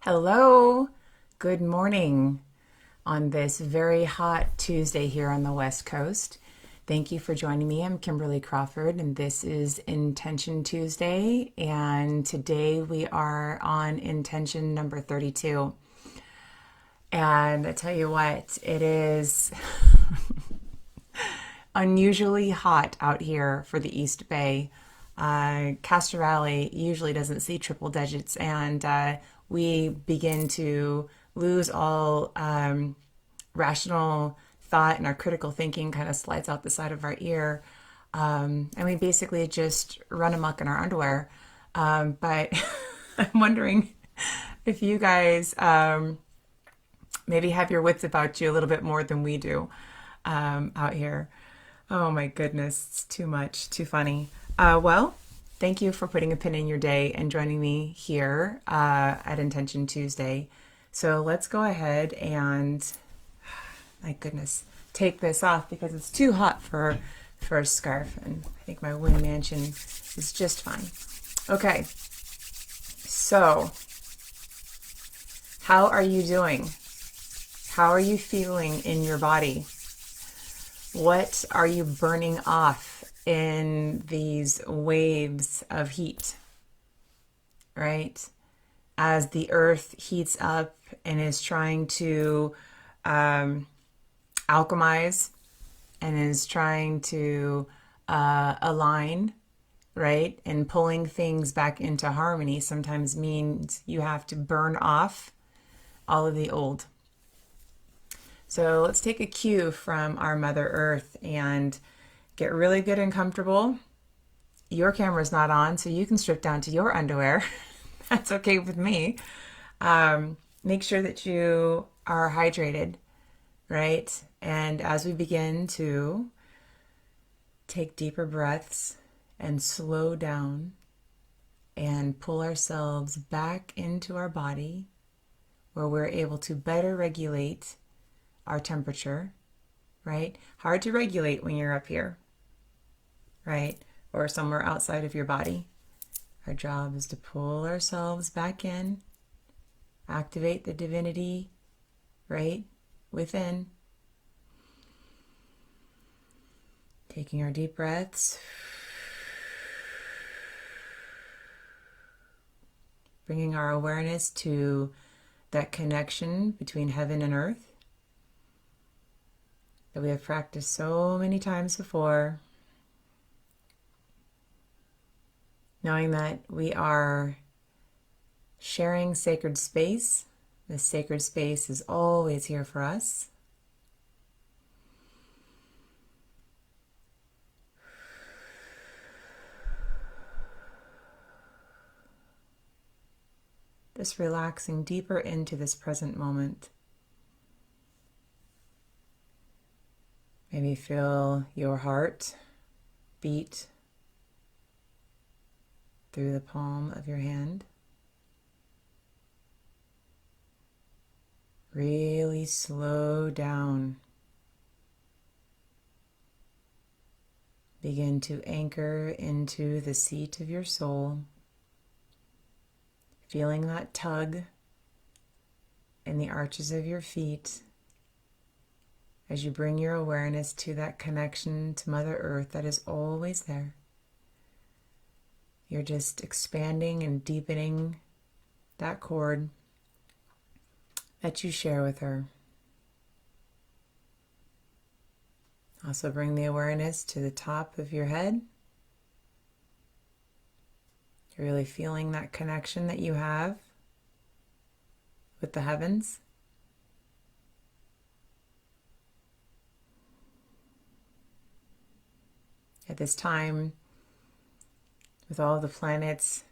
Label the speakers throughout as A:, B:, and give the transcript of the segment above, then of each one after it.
A: Hello, good morning on this very hot Tuesday here on the West Coast. Thank you for joining me. I'm Kimberly Crawford, and this is Intention Tuesday. And today we are on intention number 32. And I tell you what, it is unusually hot out here for the East Bay. Castro Valley usually doesn't see triple digits, and we begin to lose all rational thought, and our critical thinking kind of slides out the side of our ear. And we basically just run amok in our underwear. But I'm wondering if you guys maybe have your wits about you a little bit more than we do out here. Oh my goodness, it's too much, too funny. Well, thank you for putting a pin in your day and joining me here at Intention Tuesday. So let's go ahead and, my goodness, take this off because it's too hot for a scarf, and I think my wind mansion is just fine. Okay, so how are you doing? How are you feeling in your body? What are you burning off in these waves of heat, right? As the earth heats up and is trying to alchemize and is trying to align, right? And pulling things back into harmony sometimes means you have to burn off all of the old. So let's take a cue from our Mother Earth and get really good and comfortable. Your camera's not on, so you can strip down to your underwear. That's okay with me. Make sure that you are hydrated, right? And as we begin to take deeper breaths and slow down and pull ourselves back into our body, where we're able to better regulate our temperature, right? Hard to regulate when you're up here, right? Or somewhere outside of your body. Our job is to pull ourselves back in, activate the divinity, right? Within. Taking our deep breaths. Bringing our awareness to that connection between heaven and earth that we have practiced so many times before, knowing that we are sharing sacred space. This sacred space is always here for us. Just relaxing deeper into this present moment. Maybe feel your heart beat through the palm of your hand. Really slow down. Begin to anchor into the seat of your soul, feeling that tug in the arches of your feet as you bring your awareness to that connection to Mother Earth that is always there. You're just expanding and deepening that cord that you share with her. Also bring the awareness to the top of your head. You're really feeling that connection that you have with the heavens. At this time, with all the planets,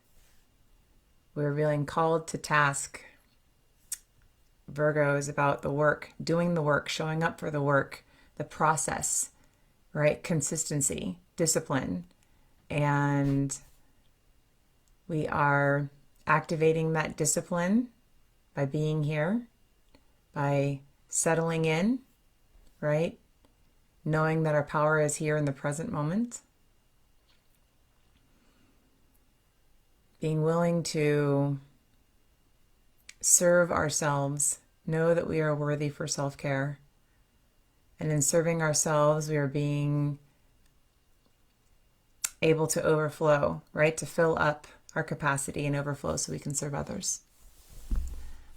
A: we're feeling called to task. Virgo is about the work, doing the work, showing up for the work, the process, right? Consistency, discipline. And we are activating that discipline by being here, by settling in, right? Knowing that our power is here in the present moment. Being willing to serve ourselves, know that we are worthy for self-care. And in serving ourselves, we are being able to overflow, right? To fill up our capacity and overflow so we can serve others.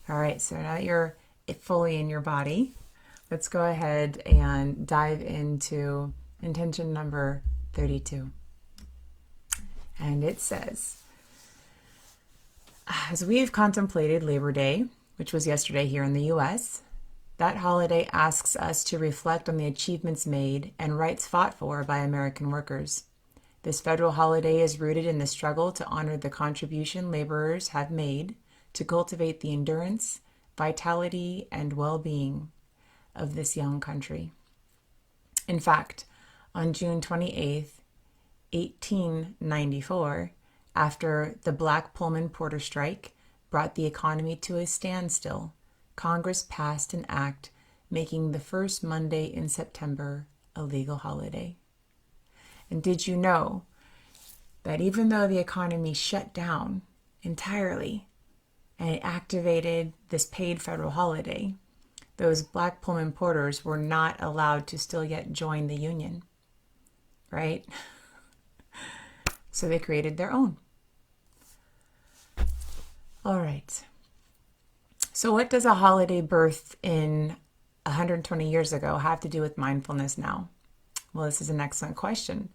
A: All right, so now that you're fully in your body, let's go ahead and dive into intention number 32. And it says, as we have contemplated Labor Day, which was yesterday here in the US, that holiday asks us to reflect on the achievements made and rights fought for by American workers. This federal holiday is rooted in the struggle to honor the contribution laborers have made to cultivate the endurance, vitality, and well-being of this young country. In fact, on June 28th, 1894, after the Black Pullman Porter strike brought the economy to a standstill, Congress passed an act making the first Monday in September a legal holiday. And did you know that even though the economy shut down entirely and it activated this paid federal holiday, those Black Pullman Porters were not allowed to still yet join the union, right? So they created their own. All right. So what does a holiday birthed in 120 years ago have to do with mindfulness now? Well, this is an excellent question.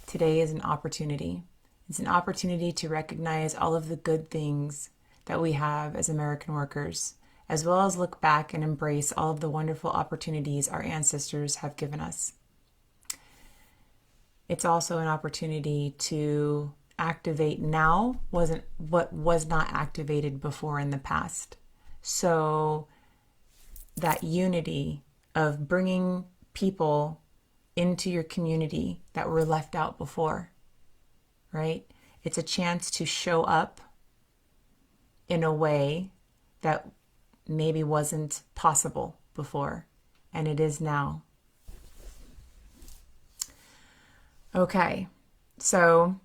A: Today is an opportunity. It's an opportunity to recognize all of the good things that we have as American workers, as well as look back and embrace all of the wonderful opportunities our ancestors have given us. It's also an opportunity to activate now what was not activated before in the past. So that unity of bringing people into your community that were left out before, right? It's a chance to show up in a way that maybe wasn't possible before, and it is now. Okay, so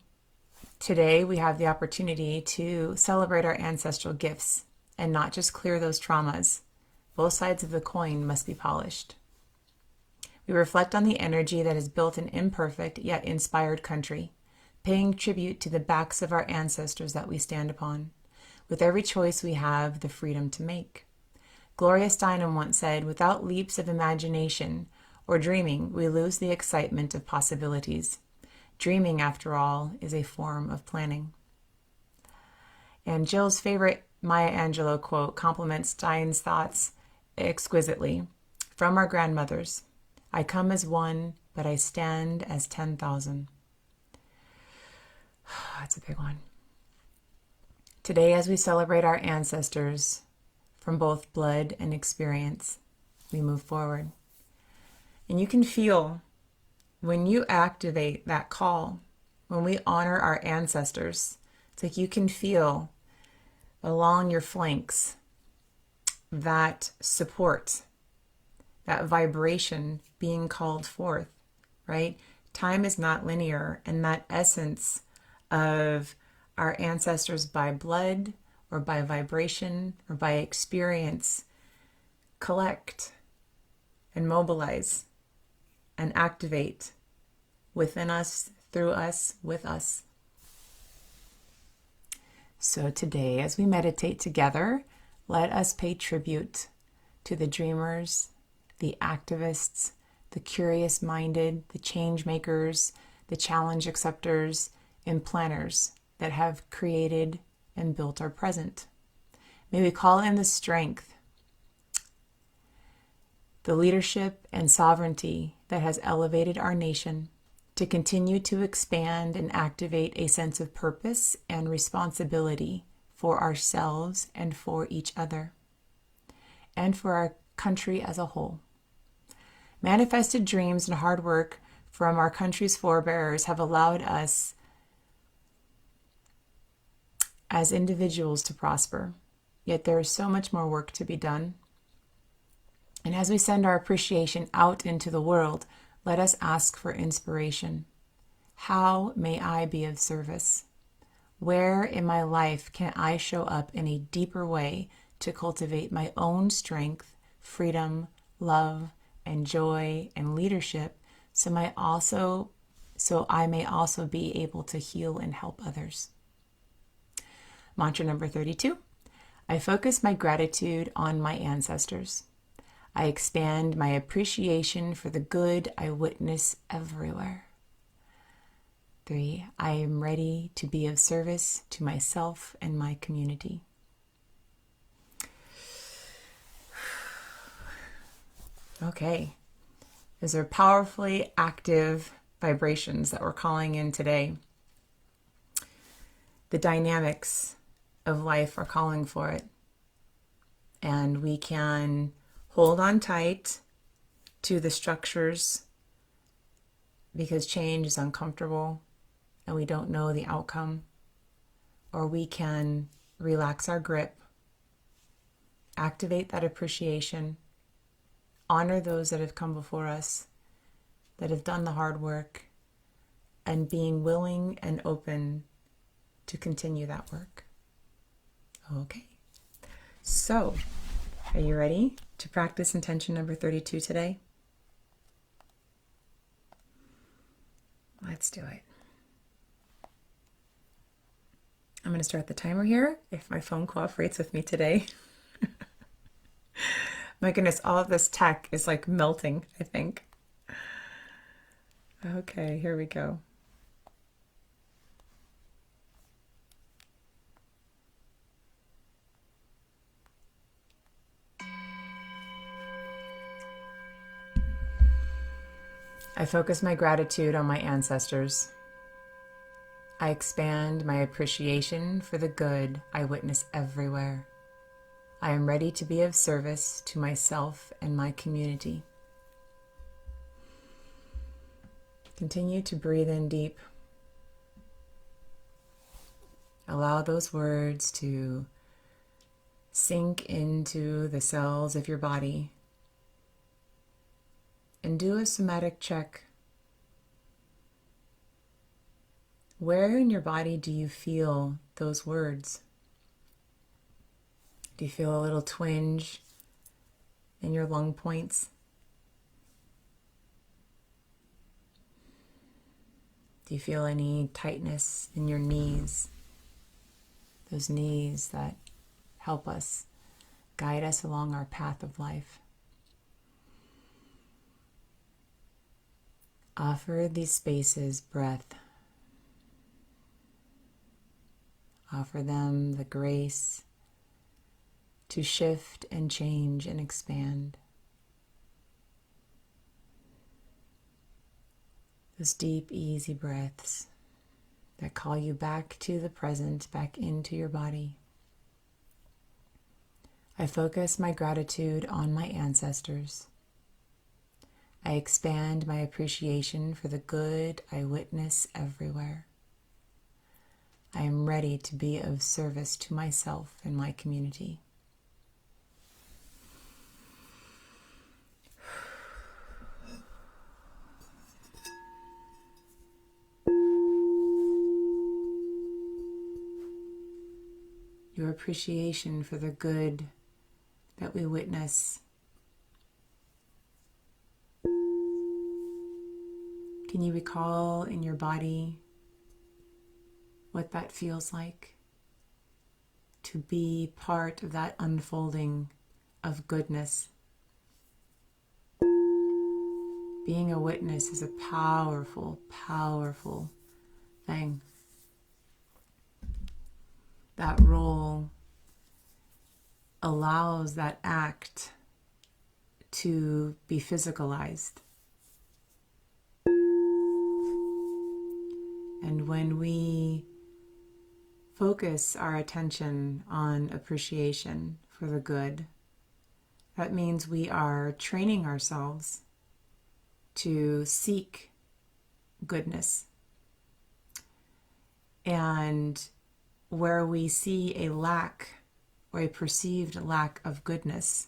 A: today we have the opportunity to celebrate our ancestral gifts and not just clear those traumas. Both sides of the coin must be polished. We reflect on the energy that has built an imperfect yet inspired country, paying tribute to the backs of our ancestors that we stand upon. With every choice we have the freedom to make. Gloria Steinem once said, without leaps of imagination or dreaming, we lose the excitement of possibilities. Dreaming, after all, is a form of planning. And Jill's favorite Maya Angelou quote complements Stein's thoughts exquisitely. From our grandmothers, I come as one, but I stand as 10,000. That's a big one. Today, as we celebrate our ancestors from both blood and experience, we move forward. And you can feel when you activate that call, when we honor our ancestors, it's like you can feel along your flanks that support, that vibration being called forth, right? Time is not linear, and that essence of our ancestors by blood or by vibration or by experience collect and mobilize and activate within us, through us, with us. So today, as we meditate together, let us pay tribute to the dreamers, the activists, the curious-minded, the change makers, the challenge acceptors, and planners that have created and built our present. May we call in the strength, the leadership and sovereignty that has elevated our nation to continue to expand and activate a sense of purpose and responsibility for ourselves and for each other, and for our country as a whole. Manifested dreams and hard work from our country's forebears have allowed us as individuals to prosper, yet there is so much more work to be done. And as we send our appreciation out into the world, let us ask for inspiration. How may I be of service? Where in my life can I show up in a deeper way to cultivate my own strength, freedom, love, and joy and leadership so I may also be able to heal and help others. Mantra number 32. I focus my gratitude on my ancestors. I expand my appreciation for the good I witness everywhere. 3. I am ready to be of service to myself and my community. Okay. Those are powerfully active vibrations that we're calling in today. The dynamics of life are calling for it. And we can hold on tight to the structures because change is uncomfortable and we don't know the outcome. Or we can relax our grip, activate that appreciation, honor those that have come before us, that have done the hard work, and being willing and open to continue that work. Okay. So, are you ready to practice intention number 32 today? Let's do it. I'm going to start the timer here if my phone cooperates with me today. My goodness, all of this tech is like melting, I think. Okay, here we go. I focus my gratitude on my ancestors. I expand my appreciation for the good I witness everywhere. I am ready to be of service to myself and my community. Continue to breathe in deep. Allow those words to sink into the cells of your body. And do a somatic check. Where in your body do you feel those words? Do you feel a little twinge in your lung points? Do you feel any tightness in your knees? Those knees that help us, guide us along our path of life. Offer these spaces breath. Offer them the grace to shift and change and expand. Those deep, easy breaths that call you back to the present, back into your body. I focus my gratitude on my ancestors. I expand my appreciation for the good I witness everywhere. I am ready to be of service to myself and my community. Your appreciation for the good that we witness. Can you recall in your body what that feels like? To be part of that unfolding of goodness. Being a witness is a powerful, powerful thing. That role allows that act to be physicalized. And when we focus our attention on appreciation for the good, that means we are training ourselves to seek goodness. And where we see a lack or a perceived lack of goodness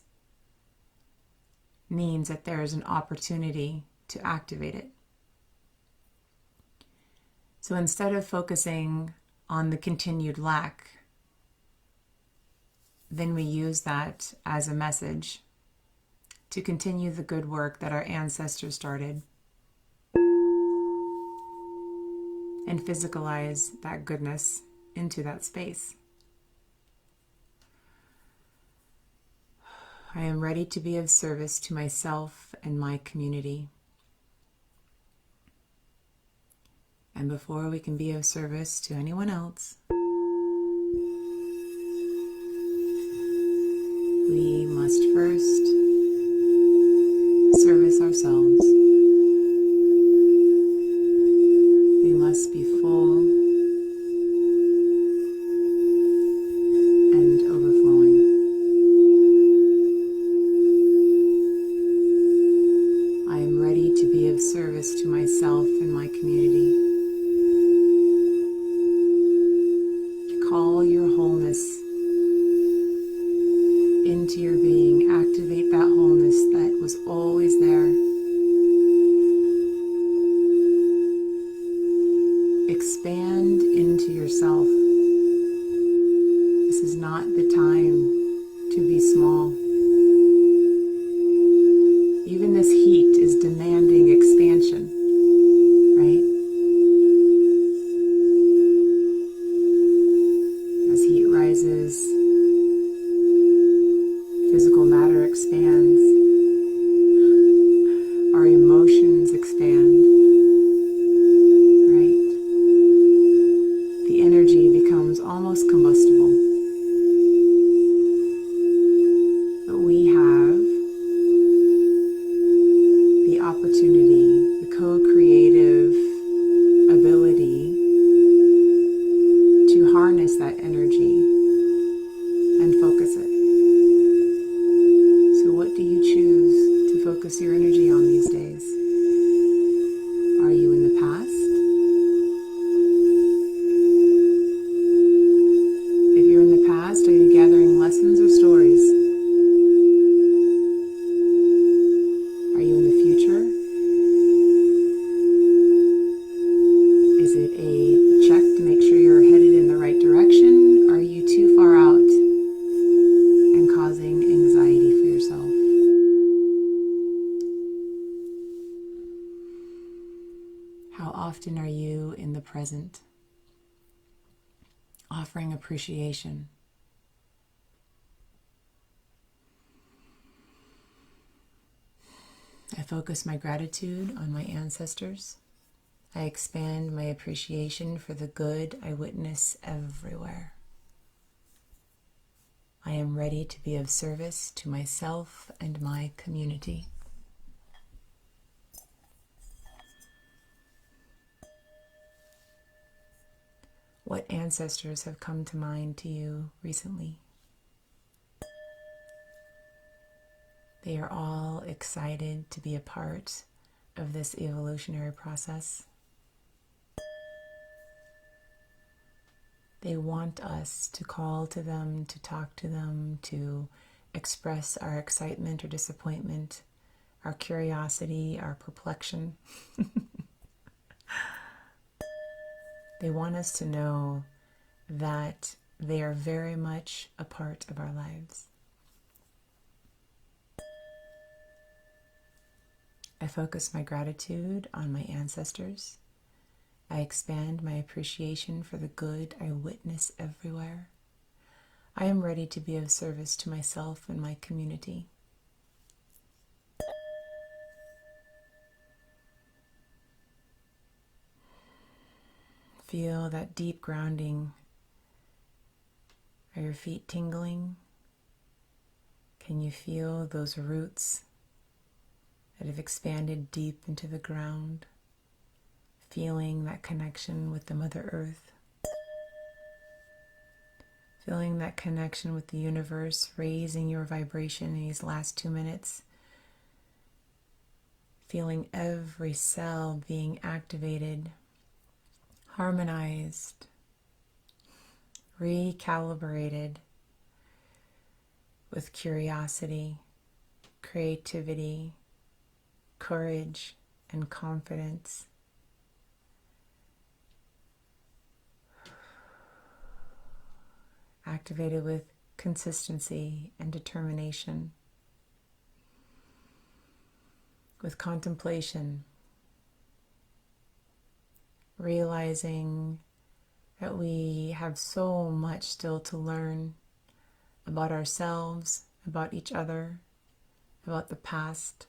A: means that there is an opportunity to activate it. So instead of focusing on the continued lack, then we use that as a message to continue the good work that our ancestors started and physicalize that goodness into that space. I am ready to be of service to myself and my community. And before we can be of service to anyone else, we must first service ourselves. We must be full and overflowing. I am ready to be of service to myself and my community. Call your wholeness into your being. Activate that wholeness that was always there. Expand into yourself. This is not the time to be small. Even this heat is demanding expansion, right? As heat rises, physical matter expands, our emotions expand, right? The energy becomes almost combustible. But we have the opportunity, the co-creative ability to harness that energy and focus it. So what do you choose to focus your energy on these days? Are you in the past? If you're in the past, are you gathering lessons or stories? Are you in the future? Is it a check to make sure you're headed in the right direction? Are you too far out and causing anxiety for yourself? How often are you in the present, offering appreciation? I focus my gratitude on my ancestors. I expand my appreciation for the good I witness everywhere. I am ready to be of service to myself and my community. What ancestors have come to mind to you recently? They are all excited to be a part of this evolutionary process. They want us to call to them, to talk to them, to express our excitement or disappointment, our curiosity, our perplexion. They want us to know that they are very much a part of our lives. I focus my gratitude on my ancestors. I expand my appreciation for the good I witness everywhere. I am ready to be of service to myself and my community. Feel that deep grounding. Are your feet tingling? Can you feel those roots that have expanded deep into the ground? Feeling that connection with the Mother Earth. Feeling that connection with the universe, raising your vibration in these last 2 minutes. Feeling every cell being activated, harmonized, recalibrated with curiosity, creativity, courage, and confidence. activated with consistency and determination, with contemplation, realizing that we have so much still to learn about ourselves, about each other, about the past,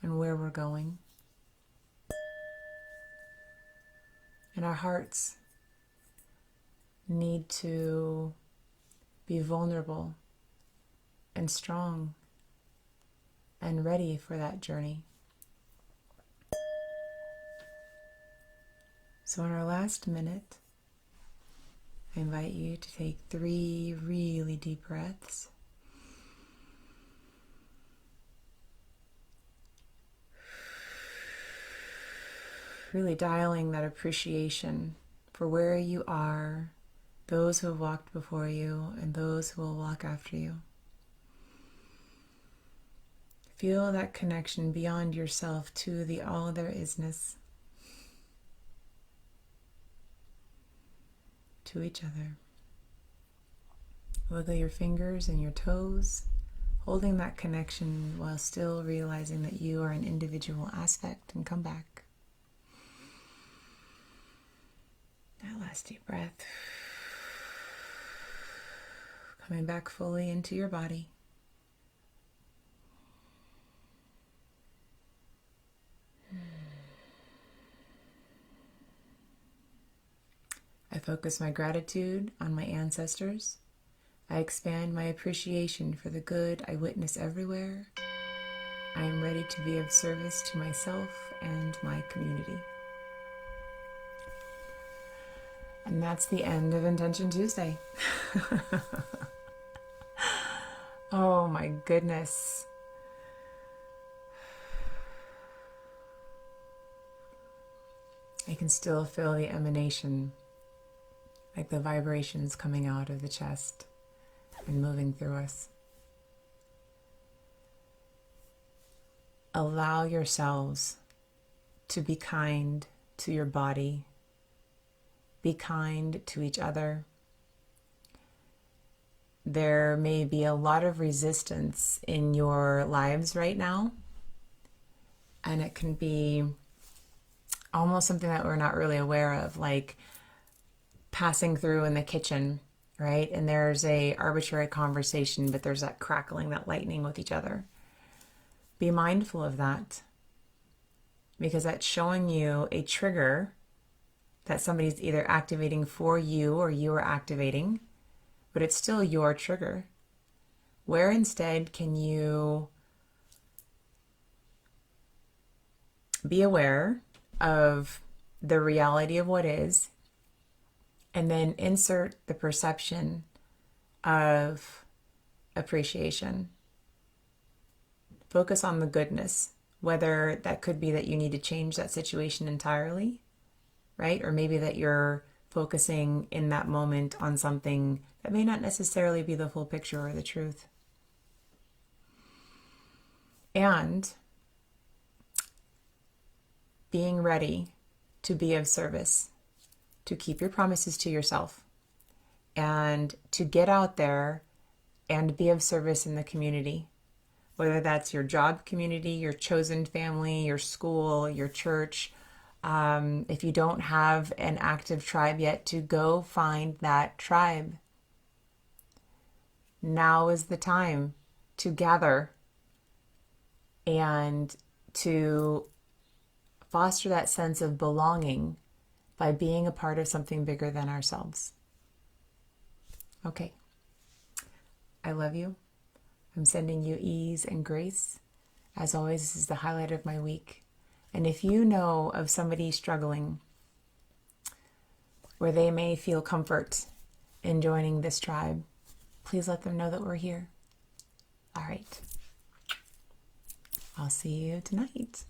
A: and where we're going. And our hearts need to be vulnerable and strong and ready for that journey. So in our last minute, I invite you to take 3 really deep breaths. Really dialing that appreciation for where you are, those who have walked before you, and those who will walk after you. Feel that connection beyond yourself to the all there isness, to each other. Wiggle your fingers and your toes, holding that connection while still realizing that you are an individual aspect, and come back. That last deep breath. Coming back fully into your body. I focus my gratitude on my ancestors. I expand my appreciation for the good I witness everywhere. I am ready to be of service to myself and my community. And that's the end of Intention Tuesday. Oh my goodness. I can still feel the emanation, like the vibrations coming out of the chest and moving through us. Allow yourselves to be kind to your body. Be kind to each other. There may be a lot of resistance in your lives right now, and it can be almost something that we're not really aware of, like passing through in the kitchen, right? And there's a arbitrary conversation, but there's that crackling, that lightning with each other. Be mindful of that, because that's showing you a trigger that somebody's either activating for you or you are activating, but it's still your trigger. Where instead can you be aware of the reality of what is, and then insert the perception of appreciation. Focus on the goodness, whether that could be that you need to change that situation entirely, right? Or maybe that you're focusing in that moment on something that may not necessarily be the full picture or the truth. And being ready to be of service, to keep your promises to yourself, and to get out there and be of service in the community, whether that's your job community, your chosen family, your school, your church. If you don't have an active tribe yet, to go find that tribe. Now is the time to gather and to foster that sense of belonging by being a part of something bigger than ourselves. Okay. I love you. I'm sending you ease and grace. As always, this is the highlight of my week. And if you know of somebody struggling where they may feel comfort in joining this tribe, please let them know that we're here. All right. I'll see you tonight.